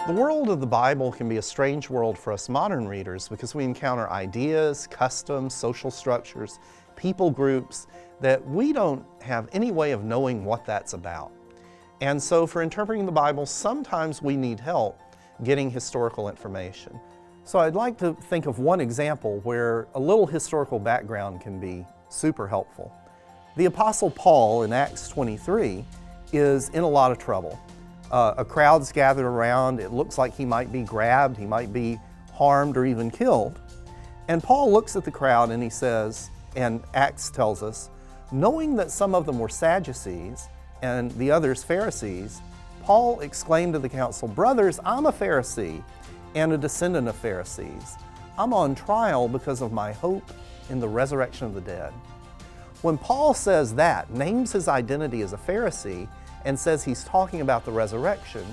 The world of the Bible can be a strange world for us modern readers because we encounter ideas, customs, social structures, people groups that we don't have any way of knowing what that's about. And so for interpreting the Bible, sometimes we need help getting historical information. So I'd like to think of one example where a little historical background can be super helpful. The Apostle Paul in Acts 23 is in a lot of trouble. A crowd's gathered around. It looks like he might be grabbed, he might be harmed or even killed. And Paul looks at the crowd and he says, and Acts tells us, knowing that some of them were Sadducees and the others Pharisees, Paul exclaimed to the council, "Brothers, I'm a Pharisee and a descendant of Pharisees. I'm on trial because of my hope in the resurrection of the dead." When Paul says that, names his identity as a Pharisee, and says he's talking about the resurrection,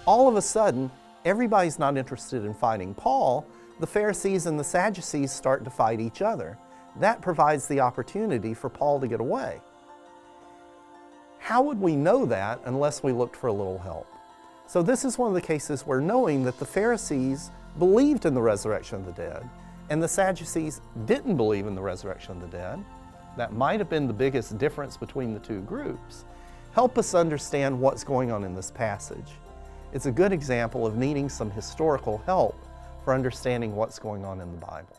all of a sudden, everybody's not interested in fighting Paul. The Pharisees and the Sadducees start to fight each other. That provides the opportunity for Paul to get away. How would we know that unless we looked for a little help? So this is one of the cases where knowing that the Pharisees believed in the resurrection of the dead and the Sadducees didn't believe in the resurrection of the dead, that might have been the biggest difference between the two groups, help us understand what's going on in this passage. It's a good example of needing some historical help for understanding what's going on in the Bible.